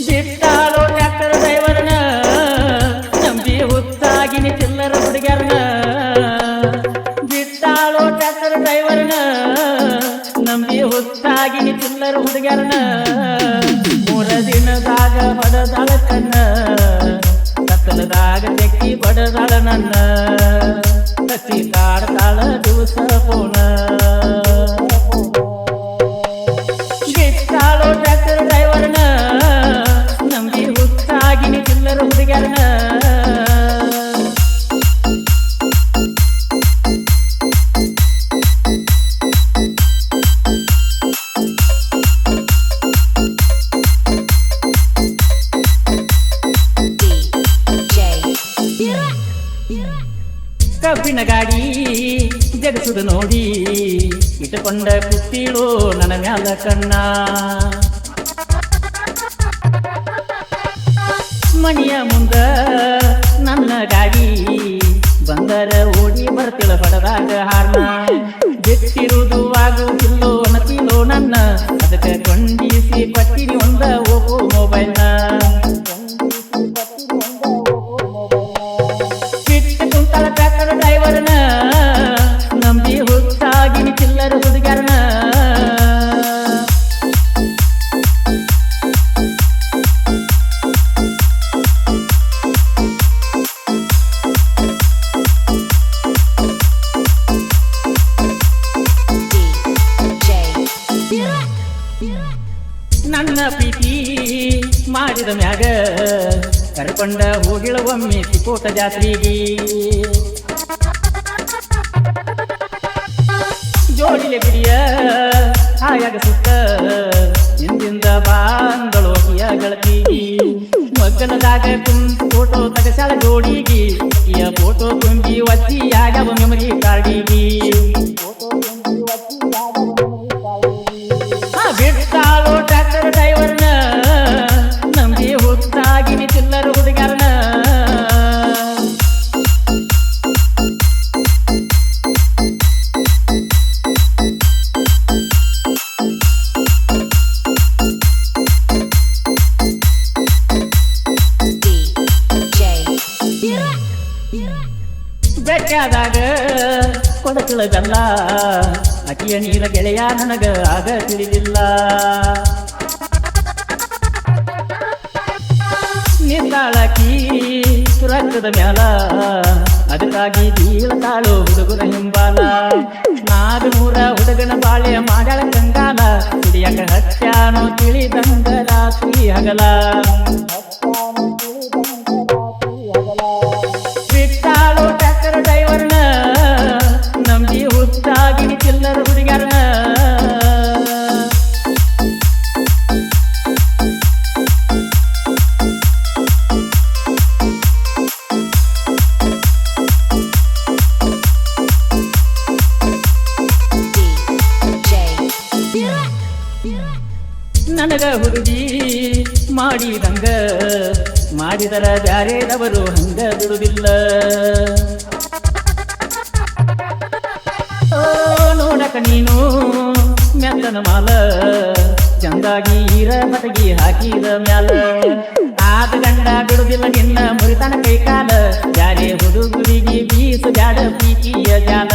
ಬಿಟ್ಟಾಳೋ tractor ಡ್ರೈವರ್ನ ನಂಬಿ ಹುಚ್ಚಾಗಿನಿ ಚಿಲ್ಲರ ಹುಡುಗ್ಯಾರನ ಬಿಟ್ಟಾಳೋ tractor ಡ್ರೈವರ್ನ ನಂಬಿ ಹುಚ್ಚಾಗಿನಿ ಚಿಲ್ಲರ ಹುಡುಗ್ಯಾರನ ಮೂರ ದಿನದಾಗ ಬಡದಾಳ ಕಣ್ಣ ಕತ್ತಲದಾಗ ತೆಕ್ಕಿ ಬಡದಾಳ ನನ್ನ ಕಚ್ಚಿ ಕಾಡ್ತಾಳ ದಿವಸ ಪೋಣ ಬಿಟ್ಟಾಳೋ ಟ್ರ್ಯಾಕ್ಟರ್ ಡ್ರೈವರ್ನ ನಂಬಿ ಹುಚ್ಚಾಗಿನಿ ಚಿಲ್ಲರ ಹುಡುಗ್ಯಾರನ ಕಬ್ಬಿನ ಗಾಡಿ ಜಗಸುದ ನೋಡಿ ಇಟ್ಟುಕೊಂಡ ಕುತ್ತಿಳೋ ನನ್ನ ಮ್ಯಾಲ ಕಣ್ಣ ಮನೆಯ ಮುಂದ ನನ್ನ ಗಾಡಿ ಬಂದರ ಓಡಿ ಬರ್ತಿಳ ಹೊಡೆದಾಗ ಹಾರ್ನ ಬಿಟ್ಟಿರುವುದು ಆಗುವುದಿಲ್ಲೋ ಅನ್ನತಿಲೋ ನನ್ನ ಅದಕ್ಕೆ ಕೊಂಡಿಸಿ ಕೊಟ್ಟಿನಿ ಒಂದ ಓಪೋ ಮೊಬೈಲ್ನ ಟ್ರ್ಯಾಕ್ಟರ್ ಡ್ರೈವರ್ನ ನಂಬಿ ಹುಚ್ಚಾಗಿನಿ ಚಿಲ್ಲರ ಹುಡುಗ್ಯಾರನ ನನ್ನ ಪ್ರೀತಿ ಮಾಡಿದ ಮ್ಯಾಗ ಕರ್ಕೊಂಡ ಹೋಗಿಳ ಒಮ್ಮೆ ತಿಕೋಟ ಜಾತ್ರೆಗೆ ಜೋಡಿಲೆ ಬಿಡಿಯ ಹಾಯಾಗ ಸುತ್ತ ಹಿಂದಿಂದ ಬಾಂದಳು ಗಳತಿಗಿ ಮಗ್ಗನದಾಗ ಕುಂತು ಫೋಟೋ ತಗಸಾಳ ಜೋಡಿಗಿ ಫೋಟೋ ತುಂಬಿ ಒತ್ತಿಯಾಗವ ಮೆಮರಿ ಕಾರ್ಡಿಗಿ ಬಿಟ್ಟಾಳೋ ಟ್ರ್ಯಾಕ್ಟರ್ ಡ್ರೈವರ್ನ ನಂಬಿ ಹುಚ್ಚಾಗಿನಿ ಚಿಲ್ಲರ ಹುಡುಗ್ಯಾರನ ಬೆಟ್ಟಾದಾಗ ಕೊಡಕಳ ಬೆಲ್ಲ ಅಕಿಯ ನೀರ ಗೆಳೆಯ ನನಗ ಆಗ ತಿಳಿದಿಲ್ಲ ನಿಂತಾಳಕಿ ರಕ್ತದ ಮ್ಯಾಲ ಅದಕ್ಕಾಗಿ ಬೀಳತಾಳು ಹುಡುಗರ ಹಿಂಬಾಲ ನಾಗನೂರ ಹುಡುಗನ ಬಾಳೆ ಮಾಡ್ಯಾಳ ಕಂಗಾಲ ಕುಡಿಯಕ ಹತ್ಯಾನೋ ತಿಳಿದಂಗ ರಾತ್ರಿ ಹಗಲ ಬಿಟ್ಟಾಳೋ ಟ್ರ್ಯಾಕ್ಟರ್ ಡ್ರೈವರ್ನ ನಂಬಿ ಹುಚ್ಚಾಗಿನಿ ಚಿಲ್ಲರ ಹುಡುಗ್ಯಾರನ ನನಗ ಹುಡುಗಿ ಮಾಡಿದಂಗ ಮಾಡಿದರ ಬ್ಯಾರೇದವರು ಹಂಗ ಬಿಡುವುದಿಲ್ಲ ನೋಡಕ ನೀನು ಮೆತ್ತನ ಮಾಲ ಚಂದಾಗಿ ಈರ ಮಟಗಿ ಹಾಕಿದ ಮ್ಯಾಲ ಆದ ಗಂಡ ಬಿಡುದಿಲ್ಲ ನಿನ್ನ ಮುರಿತನ ಕೈ ಕಾಲ ಬ್ಯಾರೆ ಹುಡುಗರಿಗೆ ಬೀಸು ಬ್ಯಾಡ ಪ್ರೀತಿಯ ಜಾಲ